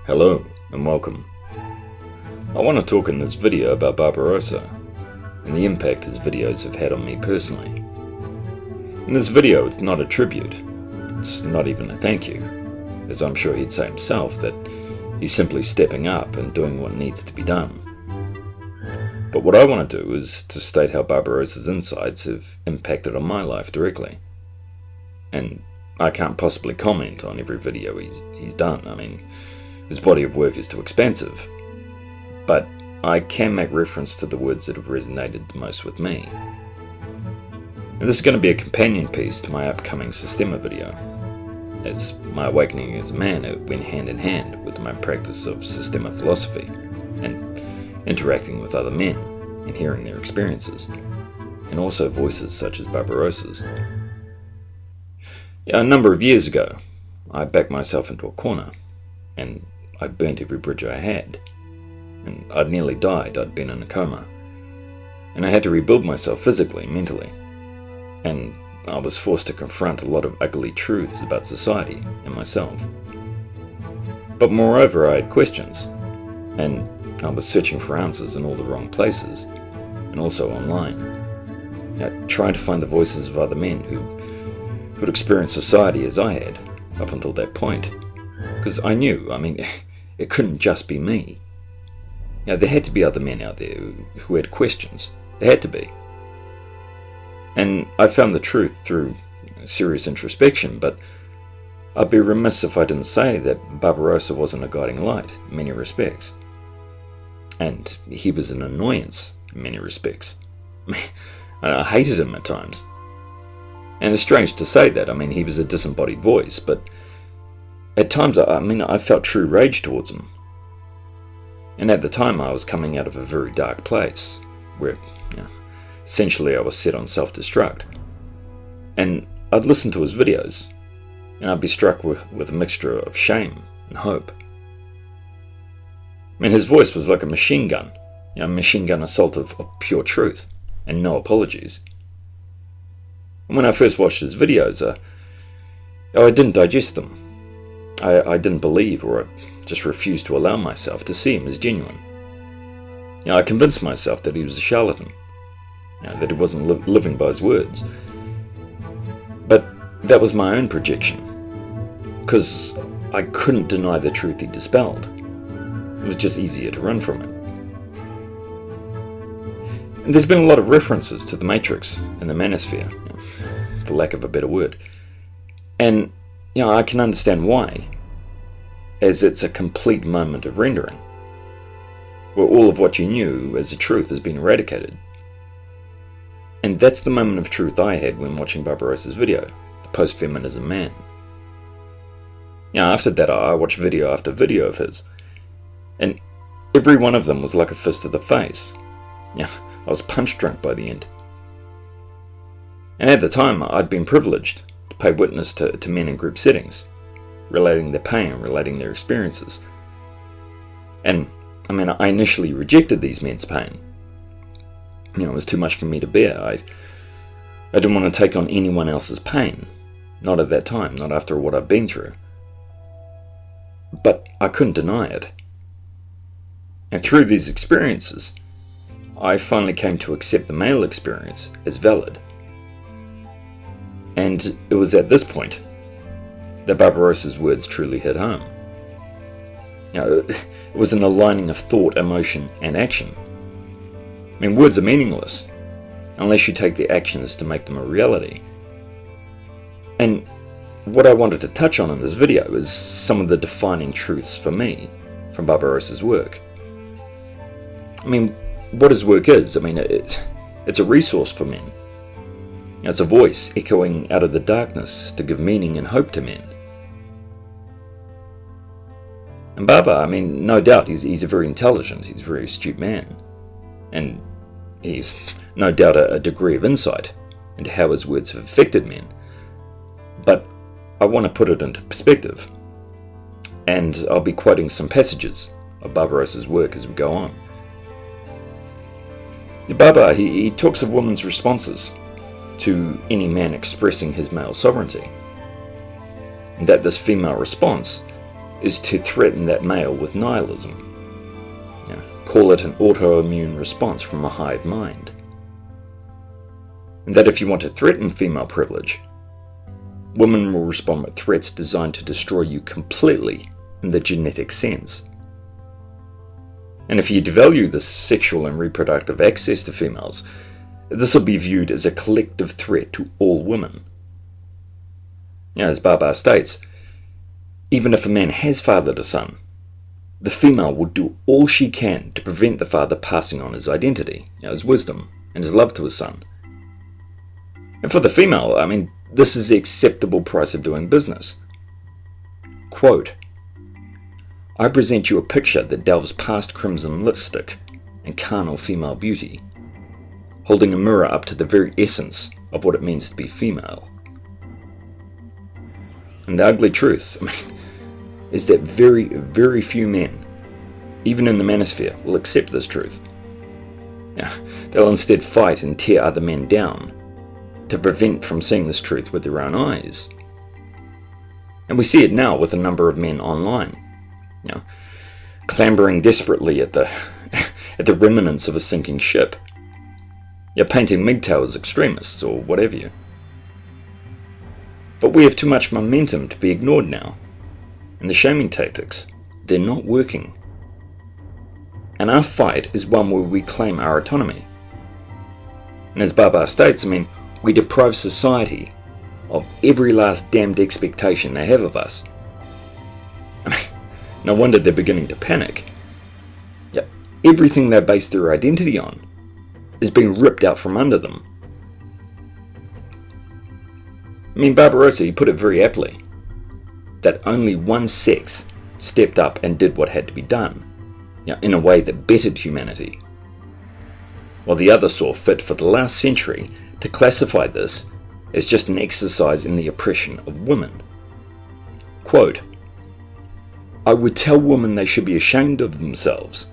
Hello and welcome. I want to talk in this video about Barbarossa and the impact his videos have had on me personally. In this video it's not a tribute, it's not even a thank you, as I'm sure he'd say himself that he's simply stepping up and doing what needs to be done. But what I want to do is to state how Barbarossa's insights have impacted on my life directly. And I can't possibly comment on every video he's done. I mean, his body of work is too expansive. But I can make reference to the words that have resonated the most with me. And this is going to be a companion piece to my upcoming Systema video, as my awakening as a man went hand in hand with my practice of Systema philosophy and interacting with other men and hearing their experiences, and also voices such as Barbarossa's. A number of years ago, I backed myself into a corner, and I burnt every bridge I had, and I'd nearly died. I'd been in a coma, and I had to rebuild myself physically, mentally, and I was forced to confront a lot of ugly truths about society and myself. But moreover, I had questions, and I was searching for answers in all the wrong places, and also online, trying to find the voices of other men who'd experienced society as I had up until that point. Because I knew, it couldn't just be me. There had to be other men out there who had questions. There had to be. And I found the truth through serious introspection, but I'd be remiss if I didn't say that Barbarossa wasn't a guiding light in many respects. And he was an annoyance in many respects. I hated him at times. And it's strange to say that. He was a disembodied voice, but at times, I felt true rage towards him. And at the time, I was coming out of a very dark place, where, essentially I was set on self-destruct. And I'd listen to his videos, and I'd be struck with a mixture of shame and hope. His voice was like a machine gun assault of pure truth, and no apologies. And when I first watched his videos, I didn't digest them. I didn't believe, or I just refused to allow myself to see him as genuine. I convinced myself that he was a charlatan, that he wasn't living by his words. But that was my own projection, because I couldn't deny the truth he dispelled. It was just easier to run from it. And there's been a lot of references to the Matrix and the Manosphere, for lack of a better word. And I can understand why, as it's a complete moment of rendering, where all of what you knew as the truth has been eradicated. And that's the moment of truth I had when watching Barbarossa's video, the post-feminism man. After that I watched video after video of his, and every one of them was like a fist to the face. I was punch drunk by the end. And at the time I'd been privileged to pay witness to men in group settings, relating their pain, relating their experiences. And I initially rejected these men's pain. It was too much for me to bear. I didn't want to take on anyone else's pain. Not at that time, not after what I've been through. But I couldn't deny it. And through these experiences, I finally came to accept the male experience as valid. And it was at this point that Barbarossa's words truly hit home. It was an aligning of thought, emotion, and action. Words are meaningless unless you take the actions to make them a reality. And what I wanted to touch on in this video is some of the defining truths for me from Barbarossa's work. What his work is, it's a resource for men. It's a voice echoing out of the darkness to give meaning and hope to men. And Baba, no doubt he's a very intelligent, he's a very astute man. And he's no doubt a degree of insight into how his words have affected men. But I want to put it into perspective. And I'll be quoting some passages of Barbarossa's work as we go on. Baba, he talks of women's responses to any man expressing his male sovereignty, and that this female response is to threaten that male with nihilism. Call it an autoimmune response from a hive mind. And that if you want to threaten female privilege, women will respond with threats designed to destroy you completely in the genetic sense. And if you devalue this sexual and reproductive access to females, this will be viewed as a collective threat to all women. As Barbarossa states, even if a man has fathered a son, the female will do all she can to prevent the father passing on his identity, his wisdom, and his love to his son. And for the female, this is the acceptable price of doing business. Quote, "I present you a picture that delves past crimson lipstick and carnal female beauty, holding a mirror up to the very essence of what it means to be female." And the ugly truth, is that very, very few men, even in the manosphere, will accept this truth. They'll instead fight and tear other men down to prevent from seeing this truth with their own eyes. And we see it now with a number of men online, clambering desperately at the at the remnants of a sinking ship, painting MGTOW as extremists or whatever. But we have too much momentum to be ignored now. And the shaming tactics, they're not working. And our fight is one where we claim our autonomy. And as Barbarossa states, we deprive society of every last damned expectation they have of us. No wonder they're beginning to panic. Everything they base their identity on is being ripped out from under them. Barbarossa, he put it very aptly, that only one sex stepped up and did what had to be done, in a way that bettered humanity, while the other saw fit for the last century to classify this as just an exercise in the oppression of women. Quote, "I would tell women they should be ashamed of themselves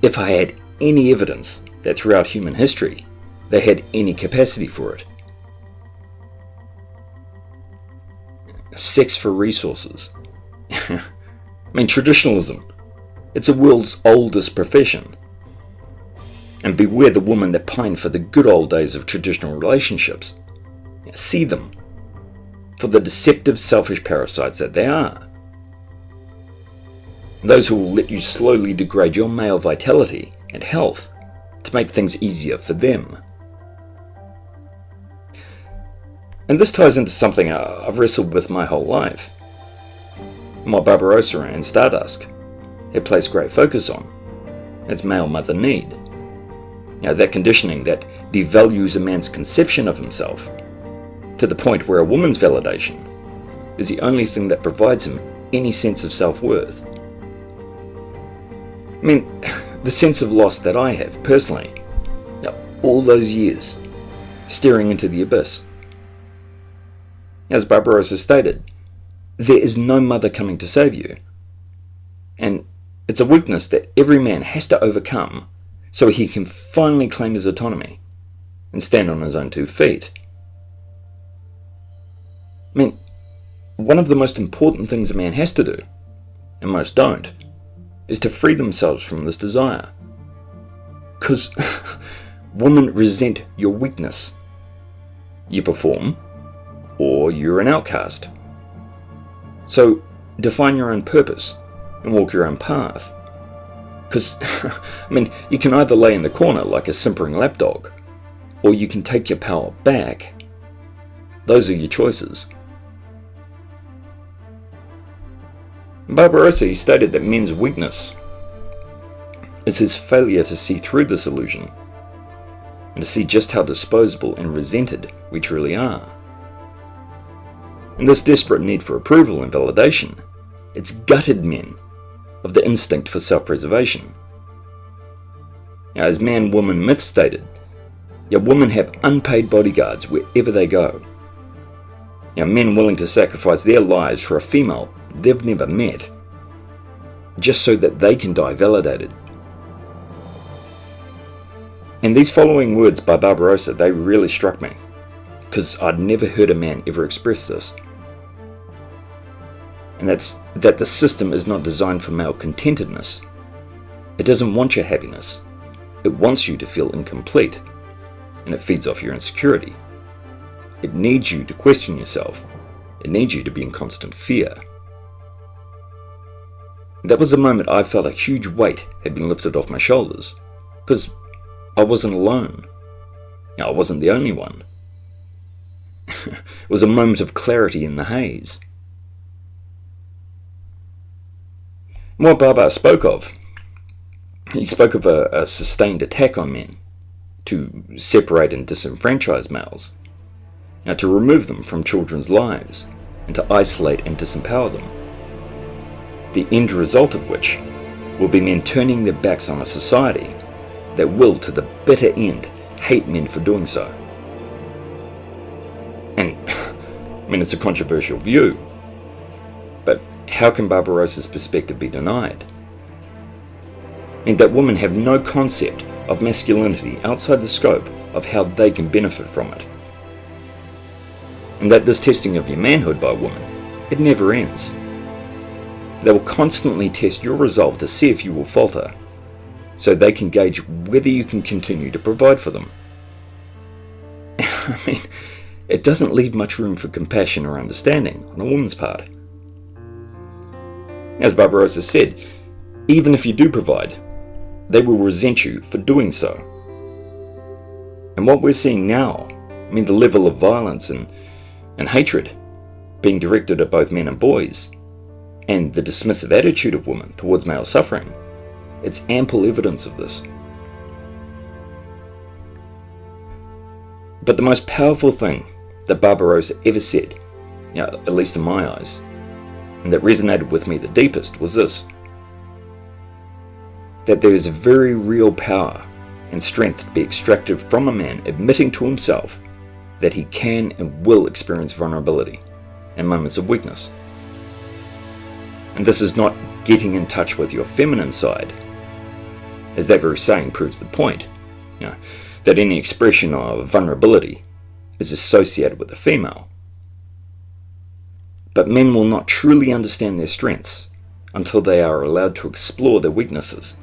if I had any evidence that throughout human history they had any capacity for it. Sex for resources. Traditionalism. It's the world's oldest profession. And beware the woman that pined for the good old days of traditional relationships. See them for the deceptive, selfish parasites that they are. Those who will let you slowly degrade your male vitality and health to make things easier for them. And this ties into something I've wrestled with my whole life, and what Barbarossa and Stardust have placed great focus on. It's male mother need. That conditioning that devalues a man's conception of himself to the point where a woman's validation is the only thing that provides him any sense of self-worth. The sense of loss that I have personally, all those years staring into the abyss. As Barbarossa stated, there is no mother coming to save you. And it's a weakness that every man has to overcome so he can finally claim his autonomy and stand on his own 2 feet. One of the most important things a man has to do, and most don't, is to free themselves from this desire. Because women resent your weakness. You perform, or you're an outcast. So define your own purpose and walk your own path. Because, you can either lay in the corner like a simpering lapdog, or you can take your power back. Those are your choices. Barbarossa stated that men's weakness is his failure to see through this illusion and to see just how disposable and resented we truly are. And this desperate need for approval and validation, it's gutted men of the instinct for self-preservation. As man-woman myth stated, women have unpaid bodyguards wherever they go. Men willing to sacrifice their lives for a female they've never met, just so that they can die validated. And these following words by Barbarossa, they really struck me, because I'd never heard a man ever express this. And that's that the system is not designed for male contentedness. It doesn't want your happiness. It wants you to feel incomplete, and it feeds off your insecurity. It needs you to question yourself. It needs you to be in constant fear. That was the moment I felt a huge weight had been lifted off my shoulders, because I wasn't alone. I wasn't the only one. It was a moment of clarity in the haze. And what Barbar spoke of, he spoke of a sustained attack on men to separate and disenfranchise males, to remove them from children's lives and to isolate and disempower them. The end result of which will be men turning their backs on a society that will, to the bitter end, hate men for doing so. And, I mean, it's a controversial view, but how can Barbarossa's perspective be denied? I mean, that women have no concept of masculinity outside the scope of how they can benefit from it. And that this testing of your manhood by women, it never ends. They will constantly test your resolve to see if you will falter, so they can gauge whether you can continue to provide for them. I mean, it doesn't leave much room for compassion or understanding on a woman's part. As Barbarossa said, even if you do provide, they will resent you for doing so. And what we're seeing now, I mean, the level of violence and hatred being directed at both men and boys, and the dismissive attitude of women towards male suffering, it's ample evidence of this. But the most powerful thing that Barbarossa ever said, at least in my eyes, and that resonated with me the deepest, was this: that there is a very real power and strength to be extracted from a man admitting to himself that he can and will experience vulnerability and moments of weakness. And this is not getting in touch with your feminine side, as that very saying proves the point, that any expression of vulnerability is associated with the female. But men will not truly understand their strengths until they are allowed to explore their weaknesses.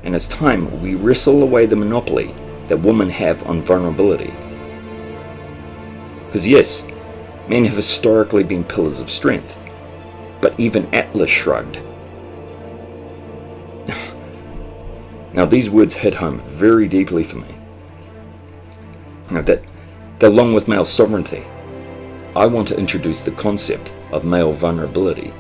And it's time we wrestle away the monopoly that women have on vulnerability. Because yes, men have historically been pillars of strength, but even Atlas shrugged. Now these words hit home very deeply for me. Now that along with male sovereignty, I want to introduce the concept of male vulnerability,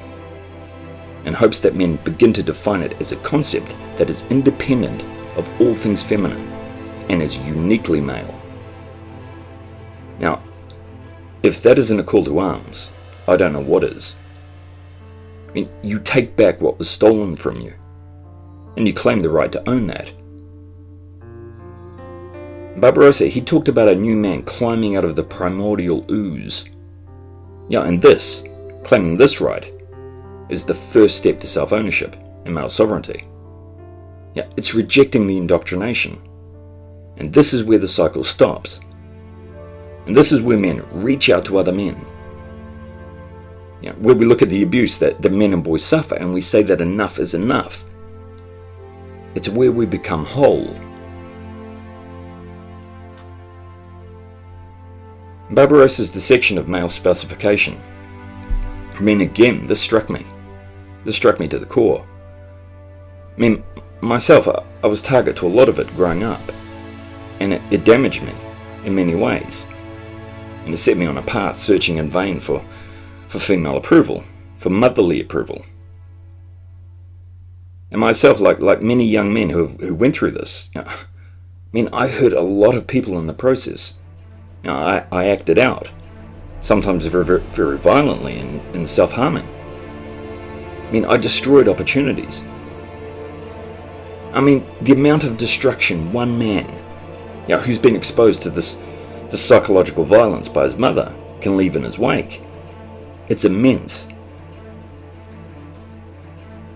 in hopes that men begin to define it as a concept that is independent of all things feminine and is uniquely male. Now, if that isn't a call to arms, I don't know what is. I mean, you take back what was stolen from you, and you claim the right to own that. Barbarossa, he talked about a new man climbing out of the primordial ooze. And this, claiming this right, is the first step to self-ownership and male sovereignty. It's rejecting the indoctrination. And this is where the cycle stops. And this is where men reach out to other men. Where we look at the abuse that the men and boys suffer and we say that enough is enough. It's where we become whole. Barbarossa's dissection of male specification. I mean, again, this struck me. This struck me to the core. I mean, myself, I was target to a lot of it growing up, and it damaged me in many ways, and it set me on a path searching in vain for female approval, for motherly approval. And myself, like many young men who went through this, I mean, I hurt a lot of people in the process. I acted out, sometimes very, very, very violently and self-harming. I mean, I destroyed opportunities. I mean, the amount of destruction one man, who's been exposed to this psychological violence by his mother, can leave in his wake, it's immense.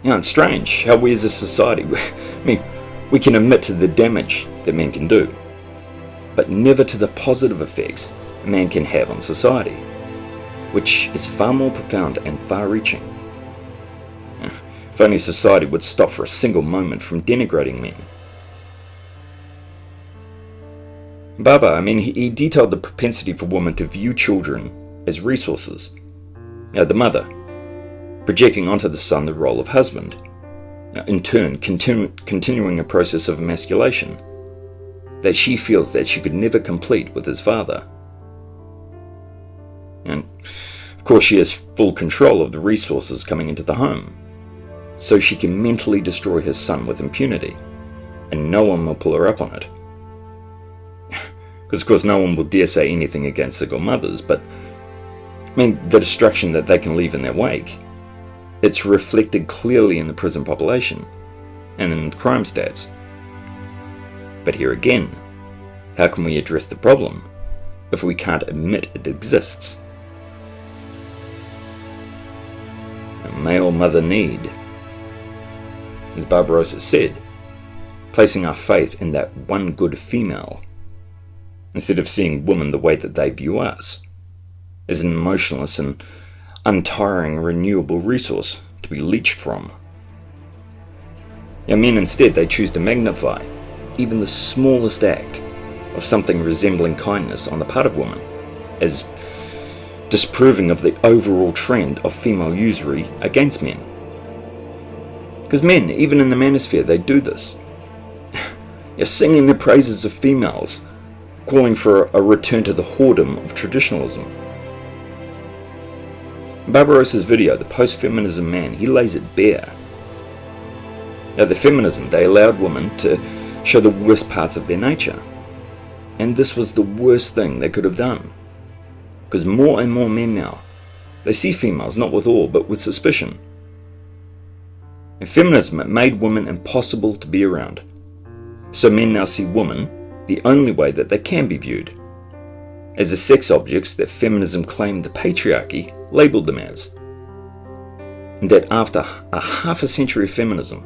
It's strange how we as a society, I mean, we can admit to the damage that men can do, but never to the positive effects a man can have on society. which is far more profound and far-reaching. If only society would stop for a single moment from denigrating men. Baba, he detailed the propensity for women to view children as resources. The mother, projecting onto the son the role of husband, in turn continuing a process of emasculation that she feels that she could never complete with his father. And of course she has full control of the resources coming into the home, so she can mentally destroy his son with impunity, and no one will pull her up on it. Because of course no one will dare say anything against single mothers, but the destruction that they can leave in their wake, it's reflected clearly in the prison population and in the crime stats. But here again, how can we address the problem if we can't admit it exists? A male mother need, as Barbarossa said, placing our faith in that one good female, instead of seeing women the way that they view us, as an emotionless and untiring renewable resource to be leached from. Men instead, they choose to magnify even the smallest act of something resembling kindness on the part of women as disproving of the overall trend of female usury against men. Because men, even in the manosphere, they do this. Singing the praises of females, calling for a return to the whoredom of traditionalism. In Barbarossa's video, the post-feminism man, he lays it bare. The feminism, they allowed women to show the worst parts of their nature. And this was the worst thing they could have done. Because more and more men now, they see females not with awe, but with suspicion. And feminism, it made women impossible to be around. So men now see women the only way that they can be viewed, as the sex objects that feminism claimed the patriarchy labelled them as. And that after a half a century of feminism,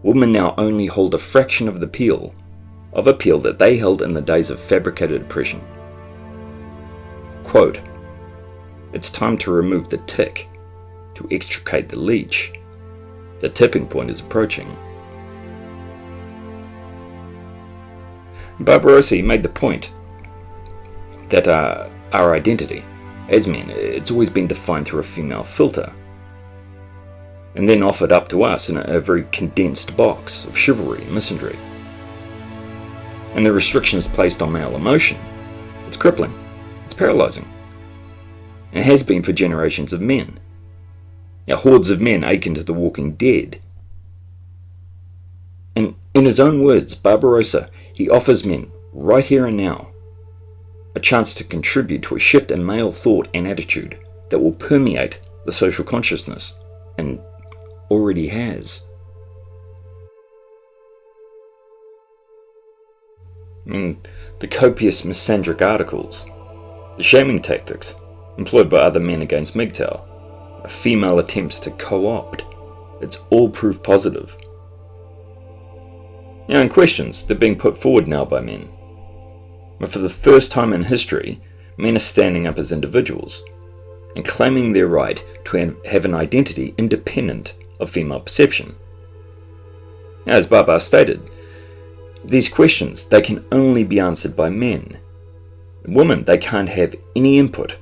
women now only hold a fraction of the appeal that they held in the days of fabricated oppression. Quote, "It's time to remove the tick, to extricate the leech. The tipping point is approaching." Barbarossa made the point that our identity as men, it's always been defined through a female filter, and then offered up to us in a very condensed box of chivalry and misandry. And the restrictions placed on male emotion, it's crippling, it's paralysing. And it has been for generations of men. Hordes of men akin to the walking dead. And in his own words, Barbarossa, he offers men, right here and now, a chance to contribute to a shift in male thought and attitude that will permeate the social consciousness, and already has. The copious misandric articles, the shaming tactics employed by other men against MGTOW, female attempts to co-opt, it's all proof positive. And questions, they're being put forward now by men. But for the first time in history, men are standing up as individuals and claiming their right to have an identity independent of female perception. As Baba stated, these questions, they can only be answered by men. Women, they can't have any input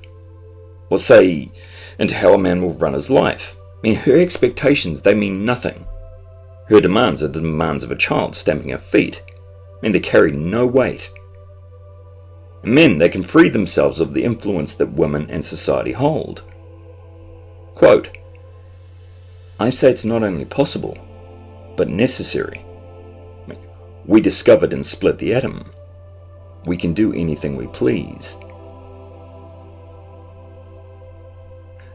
or say into how a man will run his life. Her expectations, they mean nothing. Her demands are the demands of a child stamping her feet. They carry no weight. And men, they can free themselves of the influence that women and society hold. Quote, "I say it's not only possible, but necessary. We discovered and split the atom. We can do anything we please."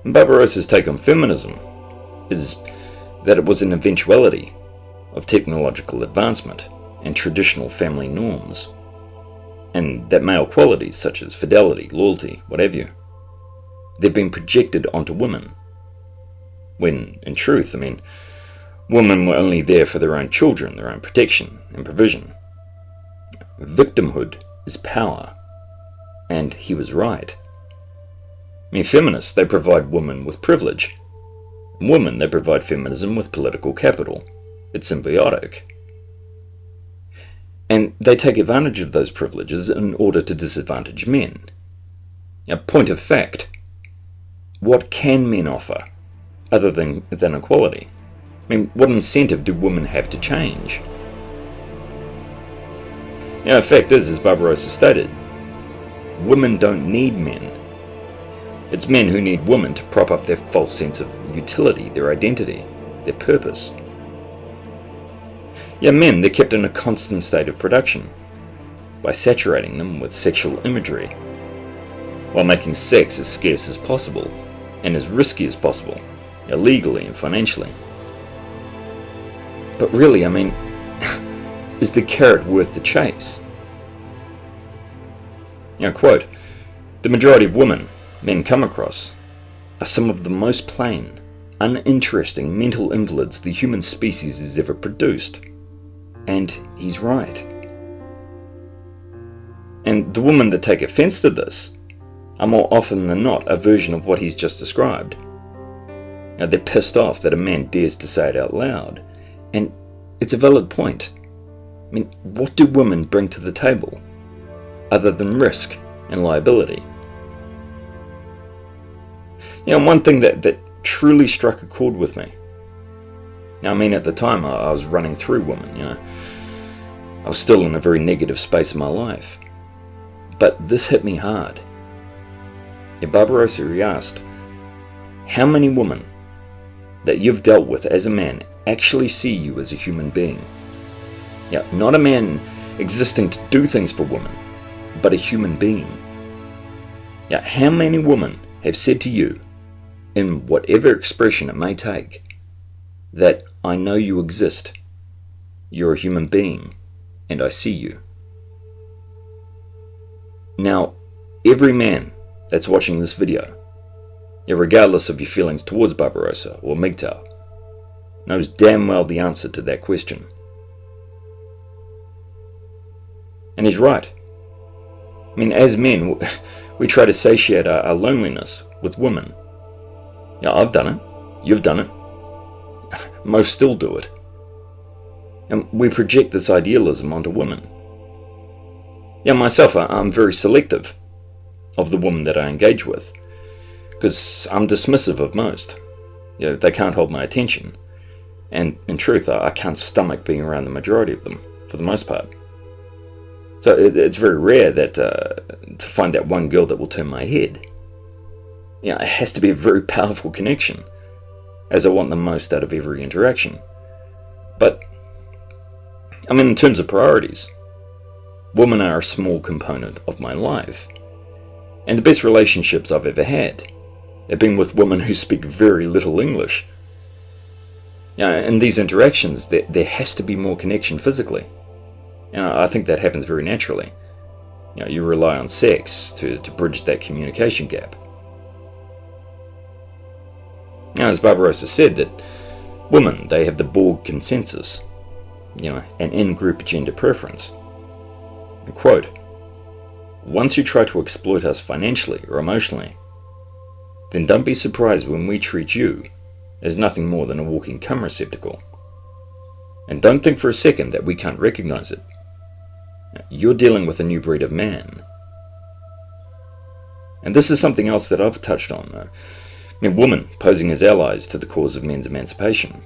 And Barbarossa's take on feminism is that it was an eventuality of technological advancement and traditional family norms, and that male qualities such as fidelity, loyalty, what have you, they've been projected onto women, when in truth, women were only there for their own children, their own protection and provision. Victimhood is power, and he was right. I mean, feminists, they provide women with privilege. And women, they provide feminism with political capital. It's symbiotic. And they take advantage of those privileges in order to disadvantage men. Now, point of fact, what can men offer other than equality? I mean, what incentive do women have to change? You know, the fact is, as Barbarossa stated, women don't need men. It's men who need women to prop up their false sense of utility, their identity, their purpose. Yeah, men, they're kept in a constant state of production by saturating them with sexual imagery, while making sex as scarce as possible and as risky as possible, illegally and financially. But really, I mean, is the carrot worth the chase? You know, quote, "The majority of women men come across are some of the most plain, uninteresting mental invalids the human species has ever produced." And he's right. And the women that take offense to this are more often than not a version of what he's just described. Now, they're pissed off that a man dares to say it out loud. And it's a valid point. I mean, what do women bring to the table other than risk and liability? You know, one thing that truly struck a chord with me. Now, I mean, at the time I was running through women, you know. I was still in a very negative space in my life. But this hit me hard. Barbarossa asked, how many women that you've dealt with as a man actually see you as a human being? Yeah, not a man existing to do things for women, but a human being. Yeah, how many women have said to you, in whatever expression it may take, that I know you exist, you're a human being, and I see you? Now, every man that's watching this video, regardless of your feelings towards Barbarossa or MGTOW, knows damn well the answer to that question. And he's right. I mean, as men, we try to satiate our loneliness with women. Yeah, I've done it. You've done it. Most still do it. And we project this idealism onto women. Yeah, myself, I'm very selective of the women that I engage with, because I'm dismissive of most. You know, they can't hold my attention. And in truth, I can't stomach being around the majority of them, for the most part. So it's very rare that to find that one girl that will turn my head. You know, it has to be a very powerful connection, as I want the most out of every interaction. But, I mean, in terms of priorities, women are a small component of my life. And the best relationships I've ever had have been with women who speak very little English. You know, in these interactions, there has to be more connection physically. And I think that happens very naturally. You know, you rely on sex to bridge that communication gap. Now, as Barbarossa said, that women, they have the Borg consensus, you know, an in-group gender preference. And quote, "Once you try to exploit us financially or emotionally, then don't be surprised when we treat you as nothing more than a walking cum receptacle. And don't think for a second that we can't recognize it. You're dealing with a new breed of man." And this is something else that I've touched on. I mean, women posing as allies to the cause of men's emancipation,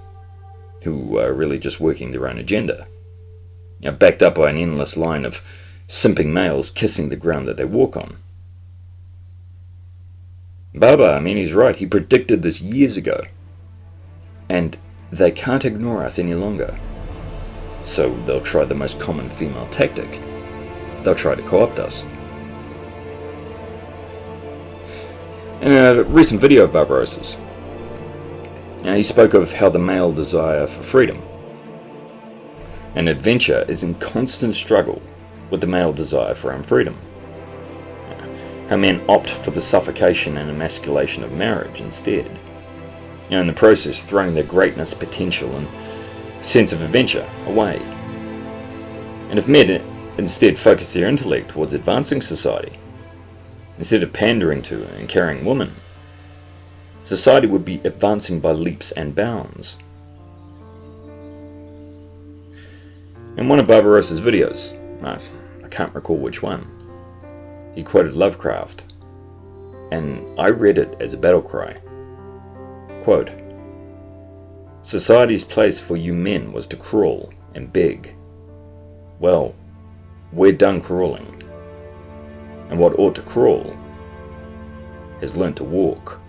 who are really just working their own agenda. You know, backed up by an endless line of simping males kissing the ground that they walk on. Baba, I mean, he's right. He predicted this years ago. And they can't ignore us any longer. So they'll try the most common female tactic. They'll try to co-opt us. In a recent video of Barbarossa's, he spoke of how the male desire for freedom and adventure is in constant struggle with the male desire for freedom. How men opt for the suffocation and emasculation of marriage instead. You know, in the process, throwing their greatness, potential, and sense of adventure away. And if men instead focus their intellect towards advancing society, Instead of pandering to and carrying women, society would be advancing by leaps and bounds. In one of Barbarossa's videos, I can't recall which one, he quoted Lovecraft, and I read it as a battle cry. Quote, "Society's place for you men was to crawl and beg. Well, we're done crawling, and what ought to crawl has learnt to walk."